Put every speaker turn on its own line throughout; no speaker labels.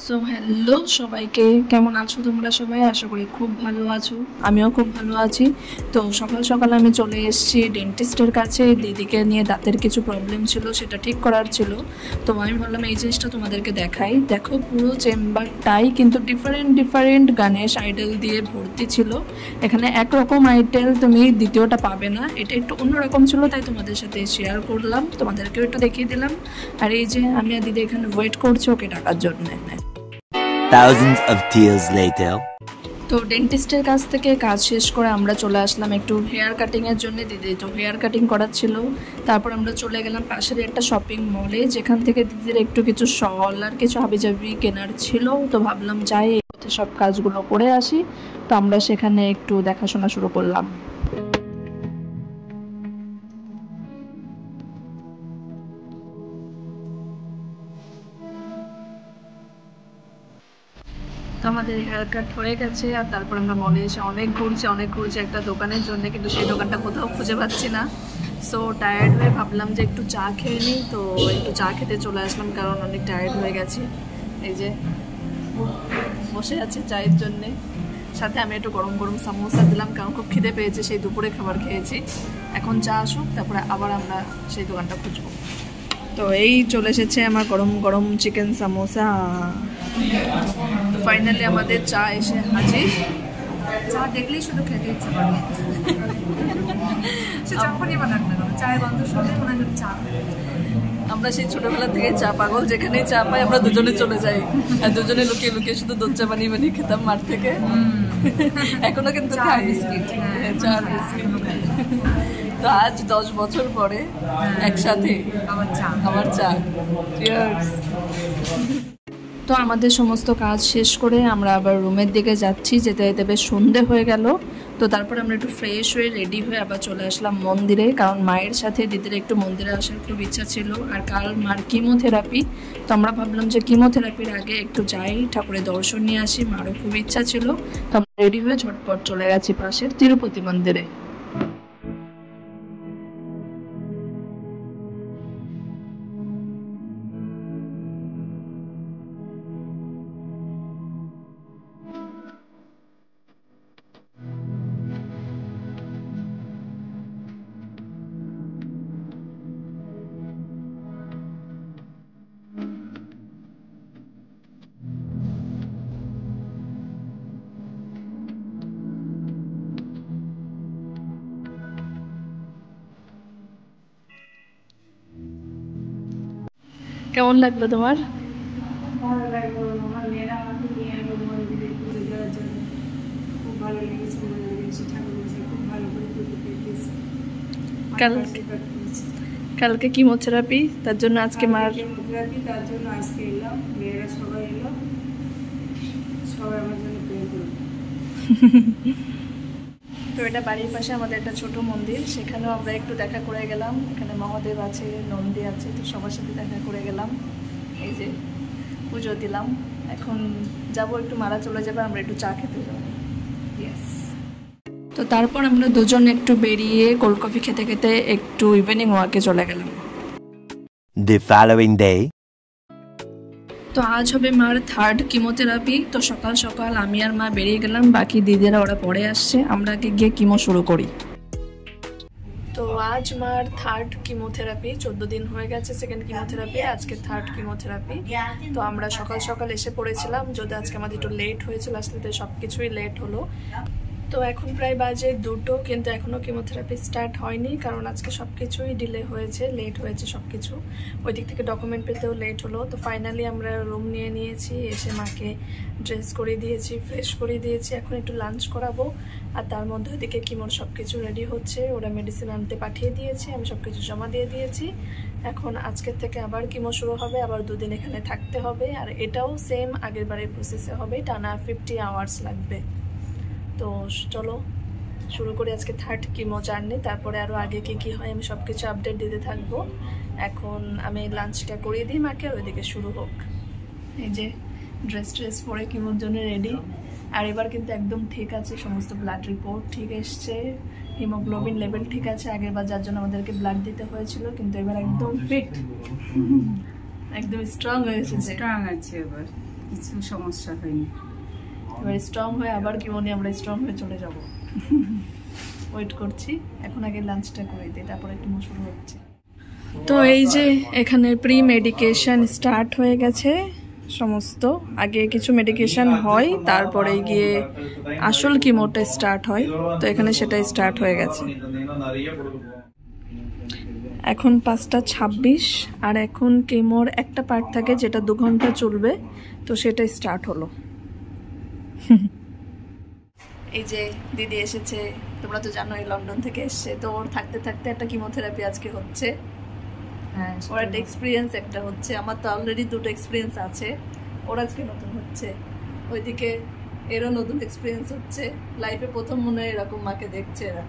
So hello সবাইকে, কেমন আছো তোমরা সবাই? আশা করি খুব ভালো আছো, আমিও খুব ভালো আছি। তো সকাল সকাল আমি চলে এসেছি ডেন্টিস্টের কাছে। দিদিকে নিয়ে দাঁতের কিছু প্রবলেম ছিল, সেটা ঠিক করার ছিল। তো আমি ভাবলাম এই জিনিসটা তোমাদেরকে দেখাই। দেখো, পুরো চেম্বারটাই কিন্তু ডিফারেন্ট গানের আইডল দিয়ে ভর্তি ছিল। এখানে একরকম আইটেল তুমি দ্বিতীয়টা পাবে না, এটা একটু অন্যরকম ছিল, তাই তোমাদের সাথে শেয়ার করলাম, তোমাদেরকেও একটু দেখিয়ে দিলাম। আর এই যে আমি আর দিদি এখানে ওয়েট করছি ওকে টাকার জন্য।
Thousands of tears later.
তো ডেন্টিস্টের কাছ থেকে কাজ শেষ করে আমরা চলে আসলাম একটু হেয়ার কাটিংয়ের জন্য। দিদি তো হেয়ার কাটিং করাচ্ছিল। তারপর আমরা চলে গেলাম পাশের একটা শপিং মলে, যেখান থেকে দিদির একটু কিছু শল আর কিছু হাবিজাবি কেনার ছিল। তো ভাবলাম যাই সব কাজগুলো করে আসি। তো আমরা সেখানে একটু দেখাশোনা শুরু করলাম। তো আমাদের হেয়ার কাট হয়ে গেছে, আর তারপর আমরা মলে এসে অনেক ঘুরছি একটা দোকানের জন্য, কিন্তু সেই দোকানটা কোথাও খুঁজে পাচ্ছি না। সো টায়ার্ড হয়ে ভাবলাম যে একটু চা খেয়ে নিই, তো একটু চা খেতে চলে আসলাম, কারণ অনেক টায়ার্ড হয়ে গেছি। এই যে বসে আছে চায়ের জন্যে, সাথে আমি একটু গরম গরম সামোসা দিলাম, কারণ খুব খিদে পেয়েছে, সেই দুপুরে খাবার খেয়েছি। এখন চা আসুক, তারপরে আবার আমরা সেই দোকানটা খুঁজবো। তো এই চলে এসেছে আমার গরম গরম চিকেন সামোসা। তো ফাইনালি আমাদের চা এসে হাজির। চা দেখলেই শুধু খেতে ইচ্ছে করে, সে যখনই বানাক না কেন চায়ের গন্ধ শুনলে মনে হয় চা। আমরা সেই ছোটবেলা থেকে চা পাগল, যেখানেই চা পাই আমরা দুজনে চলে যাই, আর দুজনে লুকিয়ে লুকিয়ে শুধু দুধ চা বানিয়ে খেতাম মাঠ থেকে। এখনো কিন্তু খাই বিস্কিট, চা বিস্কিট। তো আজ 10 বছর পরে একসাথে আমার চা। তো আমাদের সমস্ত কাজ শেষ করে আমরা আবার রুমের দিকে যাচ্ছি, যেতে যেতে বেশ সন্ধে হয়ে গেল। তো তারপর আমরা একটু ফ্রেশ হয়ে রেডি হয়ে আবার চলে আসলাম মন্দিরে, কারণ মায়ের সাথে দিদির একটু মন্দিরে আসার খুব ইচ্ছা ছিল। আর কাল মার কিমোথেরাপি, তো আমরা ভাবলাম যে কিমোথেরাপির আগে একটু যাই, ঠাকুরের দর্শন নিয়ে আসি, মারও খুব ইচ্ছা ছিল। তো আমরা রেডি হয়ে ঝটপট চলে গেছি পাশের তিরুপতি মন্দিরে। কেমন লাগলো তোমার?
ভালো লাগলো, আমার মেয়েরা আমাকে নিয়ে এলো মন্দিরে পুজো দেওয়ার জন্য। খুব ভালো লেগেছে, মনে লেগেছে, ঠাকুর মশাই খুব ভালো করে পুজো দিয়েছে।
কালকে কিমোথেরাপি, তার জন্য আজকে মার
কিমোথেরাপি, তার জন্য আজকে এলাম। মেয়েরা সবাই এলো, সবাই আমার জন্য প্রে করলো।
তো এটা বাড়ির পাশে আমাদের একটা ছোট মন্দির, সেখানেও আমরা একটু দেখা করে গেলাম। এখানে মহাদেব আছে, নন্দী আছে, তো সবার সাথে দেখা করে গেলাম। এই যে পুজো দিলাম, এখন যাব একটু, মারা চলে যাবে, আমরা একটু চা খেতে যাবো। ইয়েস। তো তারপর আমরা দুজন একটু বেরিয়ে কোল্ড কফি খেতে খেতে একটু ইভিনিং ওয়াকে চলে গেলাম।
The following day.
তো আজ হবে মার 3rd কিমোথেরাপি। তো সকাল সকাল আমি আর মা বেরিয়ে গেলাম, বাকি দিদিরা ওরা পরে আসছে, আমরা আগে গিয়ে কিমো শুরু করি। তো আজ মার 3rd কিমোথেরাপি, 14 দিন হয়ে গেছে সেকেন্ড কিমোথেরাপি, আজকে 3rd কিমোথেরাপি। তো আমরা সকাল সকাল এসে পড়েছিলাম, যদি আজকে আমাদের একটু লেট হয়েছিল, আসলে সব কিছুই লেট হলো। তো এখন প্রায় বাজে 2টো, কিন্তু এখনও কিমোথেরাপি স্টার্ট হয়নি, কারণ আজকে সব কিছুই ডিলে হয়েছে, লেট হয়েছে সব কিছু। ওই দিক থেকে ডকুমেন্ট পেতেও লেট হলো। তো ফাইনালি আমরা রুম নিয়ে নিয়েছি, এসে মাকে ড্রেস করে দিয়েছি, ফ্রেশ করে দিয়েছি, এখন একটু লাঞ্চ করাবো। আর তার মধ্যে ওইদিকে কিমোর সব কিছু রেডি হচ্ছে, ওরা মেডিসিন আনতে পাঠিয়ে দিয়েছে, আমি সব কিছু জমা দিয়ে দিয়েছি। এখন আজকের থেকে আবার কিমো শুরু হবে, আবার 2 দিন এখানে থাকতে হবে। আর এটাও সেম আগের বারের প্রসেসে হবে, টানা 50 আওয়ার্স লাগবে। তো চলো শুরু করি আজকে 3rd কিমো জার্নি, তারপরে আরও আগে কী হয় আমি সব কিছু আপডেট দিতে থাকবো। এখন আমি লাঞ্চটা করিয়ে দিই মাকে, আর ওইদিকে শুরু হোক। এই যে ড্রেস পরে কিমোর জন্য রেডি। আর এবার কিন্তু একদম ঠিক আছে, সমস্ত ব্লাড রিপোর্ট ঠিক এসছে, হিমোগ্লোবিন লেভেল ঠিক আছে। আগেরবার যার জন্য আমাদেরকে ব্লাড দিতে হয়েছিল, কিন্তু এবার একদম ফিট, একদম স্ট্রং হয়েছে,
স্ট্রং আছে এবার। কিছু সমস্যা হয়নি।
এবার স্ট্রং হয়ে আবার কিমো নিয়ে আমরা স্ট্রং হয়ে চলে যাব। ওয়েট করছি, এখন আগে লাঞ্চটা করে দিই, তারপরে কিমো শুরু হচ্ছে। তো এই যে এখানে প্রি মেডিকেশন স্টার্ট হয়ে গেছে সমস্ত। আগে কিছু মেডিকেশন হয়, তারপরে গিয়ে আসল কিমোটা স্টার্ট হয়। তো এখানে সেটাই স্টার্ট হয়ে গেছে। এখন 5:26 আর এখন কিমোর একটা পার্ট থাকে যেটা 2 ঘন্টা চলবে, তো সেটা স্টার্ট হলো। এই যে দিদি এসেছে, তোমরা তো জানোই লন্ডন থেকে এসছে, তো ওর থাকতে থাকতে একটা কিমোথেরাপি আজকে হচ্ছে।
হ্যাঁ,
ওর একটা এক্সপিরিয়েন্স একটা হচ্ছে, আমার তো অলরেডি 2টো এক্সপিরিয়েন্স আছে, ওর আজকে নতুন হচ্ছে। ওইদিকে এরও নতুন এক্সপিরিয়েন্স হচ্ছে, লাইফে প্রথম মনে হয় এরকম মাকে দেখছে এরা।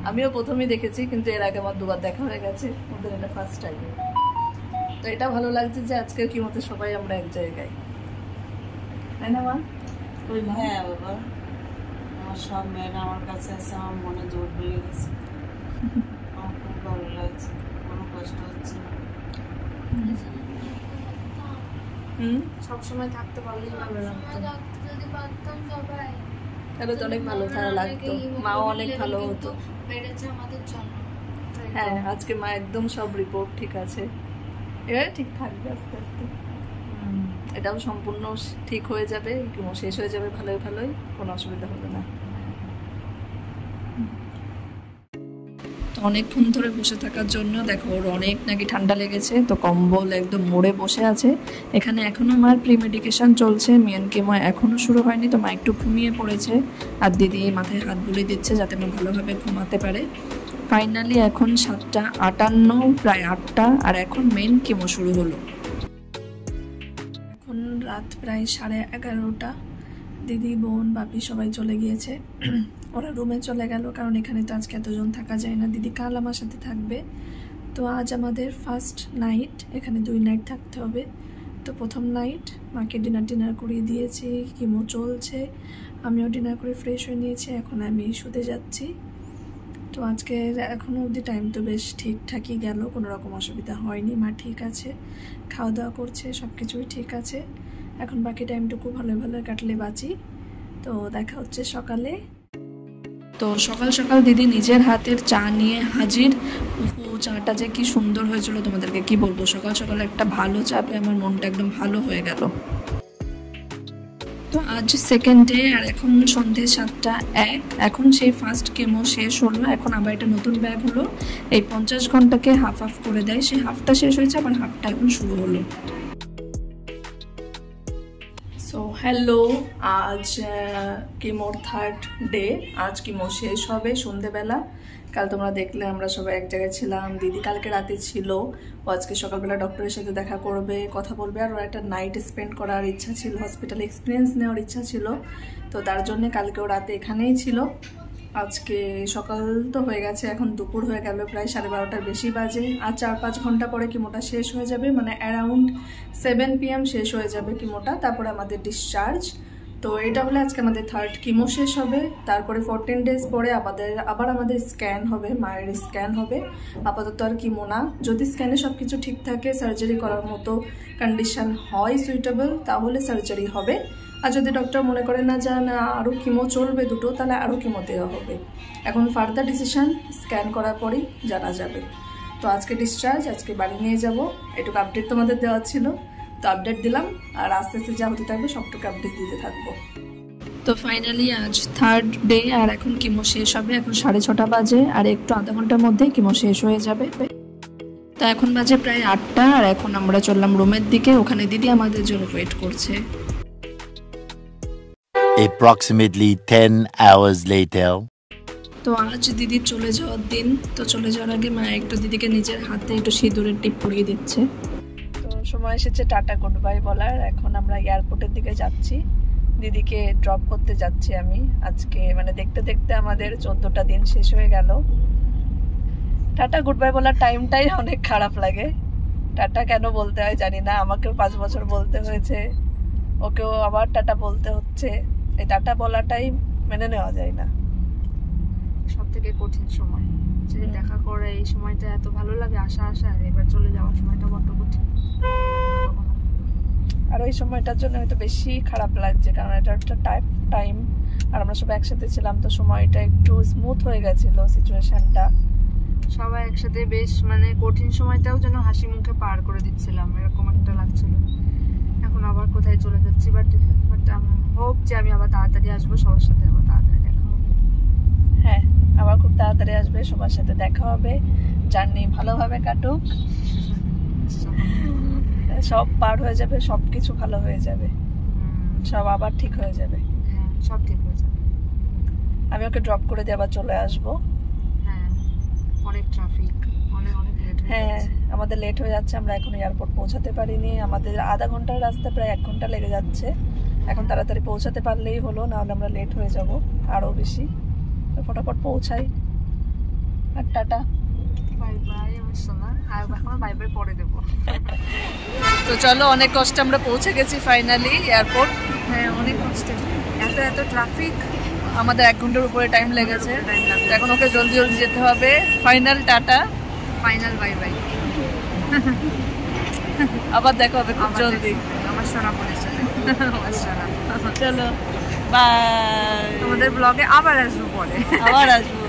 আমিও প্রথমেই দেখেছি, কিন্তু এর আগে আমার 2বার দেখা হয়ে গেছে, ওদের এটা ফার্স্ট টাইম। তো এটা ভালো লাগছে যে আজকের কিমোতে সবাই আমরা এক জায়গায়, তাই না মা?
হ্যাঁ বাবা, আমার সব মেয়েরা আমার কাছে আছে, আমার মনে জোর হয়ে গেছে। আমার খুব ভালো লাগছে, কোনো কষ্ট হচ্ছে না।
সবসময় থাকতে পারলেই ভালো লাগতো।
যদি পারতাম সবাই,
তাহলে তো অনেক ভালো লাগতো, মাও অনেক ভালো হতো।
বেড়েছে আমাদের জন্য।
হ্যাঁ, আজকে মা একদম সব রিপোর্ট ঠিক আছে, এবারে ঠিক থাকবে আস্তে আস্তে। এটাও সম্পূর্ণ ঠিক হয়ে যাবে, শেষ হয়ে যাবে ভালোই ভালোই, কোনো অসুবিধা হবে না। অনেকক্ষণ ধরে বসে থাকার জন্য দেখো ওর অনেক নাকি ঠান্ডা লেগেছে, তো কম্বল একদম মোড়ে বসে আছে। এখানে এখনও মার প্রি মেডিকেশন চলছে, মেন কেমো এখনও শুরু হয়নি, তো মা একটু ঘুমিয়ে পড়েছে আর দিদি মাথায় হাত বুলিয়ে দিচ্ছে যাতে মা ভালোভাবে ঘুমাতে পারে। ফাইনালি এখন 7:58, প্রায় 8টা, আর এখন মেন কেমো শুরু হলো। এখন রাত প্রায় 11:30। দিদি, বোন, বাপি সবাই চলে গিয়েছে, ওরা রুমে চলে গেল, কারণ এখানে তো আজকে এতজন থাকা যায় না। দিদি কাল আমার সাথে থাকবে। তো আজ আমাদের ফার্স্ট নাইট, এখানে 2 নাইট থাকতে হবে। তো প্রথম নাইট মাকে ডিনার করিয়ে দিয়েছি, কিমো চলছে, আমিও ডিনার করে ফ্রেশ হয়ে নিয়েছি, এখন আমি শুতে যাচ্ছি। তো আজকে এখনও অবধি টাইম তো বেশ ঠিকঠাকই গেল, কোনো রকম অসুবিধা হয়নি, মা ঠিক আছে, খাওয়া দাওয়া করছে, সব কিছুই ঠিক আছে। এখন বাকি টাইমটুকু ভালো ভালো কাটলে বাঁচি। তো দেখা হচ্ছে সকালে। তো সকাল সকাল দিদি নিজের হাতের চা নিয়ে হাজির। চাটা যে কি সুন্দর হয়েছিল তোমাদেরকে কি বলবো, সকাল সকাল একটা ভালো চা পেয়ে আমার মনটা একদম ভালো হয়ে গেল। তো আজ সেকেন্ড ডে, আর এখন সন্ধ্যে 7:01। এখন সেই ফার্স্ট কেমো শেষ হলো, এখন আবার একটা নতুন ব্যাগ হলো। এই 50 ঘন্টাকে হাফ হাফ করে দেয়, সেই হাফটা শেষ হয়েছে, আবার হাফটা এখন শুরু হলো। সো হ্যালো, আজ কিমোর 3rd ডে। আজ কিমো শেষ হবে সন্ধেবেলা। কাল তোমরা দেখলে আমরা সবাই এক জায়গায় ছিলাম, দিদি কালকে রাতে ছিল, ও আজকে সকালবেলা ডক্টরের সাথে দেখা করবে, কথা বলবে, আর ওর একটা নাইট স্পেন্ড করার ইচ্ছা ছিল, হসপিটালে এক্সপিরিয়েন্স নেওয়ার ইচ্ছা ছিল। তো তার জন্যে কালকে ও রাতে এখানেই ছিল। আজকে সকাল তো হয়ে গেছে, এখন দুপুর হয়ে গেল, প্রায় 12:30টার বেশি বাজে। আর 4-5 ঘন্টা পরে কিমোটা শেষ হয়ে যাবে, মানে অ্যারাউন্ড 7 PM শেষ হয়ে যাবে কিমোটা, তারপরে আমাদের ডিসচার্জ। তো এটা হলে আজকে আমাদের 3rd কিমো শেষ হবে। তারপরে 14 ডেজ পরে আবার আমাদের স্ক্যান হবে, মায়ের স্ক্যান হবে। আপাতত আর কিমো না, যদি স্ক্যানে সব কিছু ঠিক থাকে, সার্জারি করার মতো কন্ডিশন হয় সুইটেবল, তাহলে সার্জারি হবে। আর যদি ডক্টর মনে করে না আরও কিমো চলবে 2টো, তাহলে আরও কিমো দেওয়া হবে। এখন ফার্দার ডিসিশন স্ক্যান করার পরেই জানা যাবে। তো আজকে ডিসচার্জ, আজকে বাড়ি নিয়ে যাব, এটুকু আপডেট তোমাদের দেওয়া ছিল, তো আপডেট দিলাম, আর আস্তে আস্তে যা হতে থাকবে সবটুকু আপডেট দিতে থাকবো। তো ফাইনালি আজ 3rd ডে, আর এখন কিমো শেষ হবে। এখন 6:30 বাজে, আর একটু আধা ঘন্টার মধ্যেই কিমো শেষ হয়ে যাবে। তো এখন বাজে প্রায় 8টা, আর এখন আমরা চললাম রুমের দিকে, ওখানে দিদি আমাদের জন্য ওয়েট করছে।
Approximately 10 hours later.
তো আজ দিদির চলে যাওয়ার দিন। তো চলে যাওয়ার আগে মা একটু দিদিকে নিজের হাতে একটু সিঁদুরের টিপ পরিয়ে দিচ্ছে। তো সময় এসেছে টাটা গুড বাই বলার। এখন আমরা এয়ারপোর্টের দিকে যাচ্ছি, দিদিকে ড্রপ করতে যাচ্ছি আমি। আজকে মানে দেখতে দেখতে আমাদের 14টা দিন শেষ হয়ে গেল। টাটা গুড বাই বলার টাইমটাই অনেক খারাপ লাগে। টাটা কেন বলতে হয় জানি না, আমাকেও 5 বছর বলতে হয়েছে, ওকেও আবার টাটা বলতে হচ্ছে। এই টাটা বলাটাই মেনে নেওয়া যায় না।
সব থেকে কঠিন সময়, যদি দেখা করে এই সময়টা এত ভালো লাগে, আশা আর এবার চলে যাওয়ার সময়টা বড্ড কঠিন।
আর ওই সময়টার জন্য হয়তো বেশি খারাপ লাগছে, কারণ এটা একটা টাইম আর আমরা সব একসাথে ছিলাম, তো সময়টা একটু স্মুথ হয়ে গেছিল সিচুয়েশনটা।
সবাই একসাথে বেশ মানে কঠিন সময়টাও যেন হাসি মুখে পার করে দিচ্ছিলাম, এরকম একটা লাগছিল। এখন আবার কোথায় চলে যাচ্ছি, বাট হোপ যে আমি আবার তাড়াতাড়ি আসবো, সবার সাথে আবার তাড়াতাড়ি দেখা হবে।
হ্যাঁ, আবার খুব তাড়াতাড়ি আসবে, সবার সাথে দেখা হবে, জার্নি ভালোভাবে কাটুক, সব পার হয়ে যাবে, সব কিছু ভালো হয়ে যাবে, সব আবার ঠিক হয়ে যাবে।
হ্যাঁ, সব ঠিক হয়ে যাবে।
আমি ওকে ড্রপ করে দিয়ে আবার চলে আসবো।
হ্যাঁ, অনেক ট্রাফিক, অনেক লেট হয়ে
হ্যাঁ,
যাচ্ছে।
আমাদের লেট হয়ে যাচ্ছে, আমরা এখন এয়ারপোর্ট পৌঁছাতে পারিনি, আমাদের আধা ঘন্টার রাস্তা প্রায় 1 ঘন্টা লেগে যাচ্ছে। এখন তাড়াতাড়ি পৌঁছাতে পারলেই হলো, নাহলে আমরা লেট হয়ে যাব আরও বেশি। তো ফটাফট পৌঁছাই, আর টাটা।
বাই বাই আমার সোনা, আর এখন বাই বাই পরে দেবো।
তো চলো, অনেক কষ্টে আমরা পৌঁছে গেছি ফাইনালি এয়ারপোর্ট।
হ্যাঁ, অনেক কষ্ট, এত ট্রাফিক,
আমাদের 1 ঘন্টার উপরে টাইম লেগেছে,
টাইম লাগবে।
এখন ওকে জলদি জলদি যেতে হবে। Final tata,
final bye bye,
আবার দেখা হবে খুব জলদি।
আমার সোনা বলেছে, আমার সোনা।
চলো বাই,
তোমাদের ব্লগে আবার আসবো পরে,
আবার আসবো,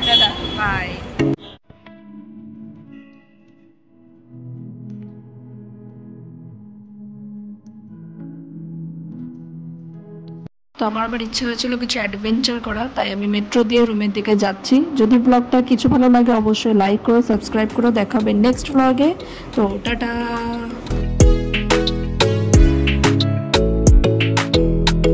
টাটা
বাই।
তো আমার আবার ইচ্ছে হয়েছিল কিছু অ্যাডভেঞ্চার করা, তাই আমি মেট্রো দিয়ে রুমের দিকে যাচ্ছি। যদি ব্লগটা কিছু ভালো লাগে অবশ্যই লাইক করো, সাবস্ক্রাইব করো, দেখা হবে নেক্সট ব্লগে। তো টাটা।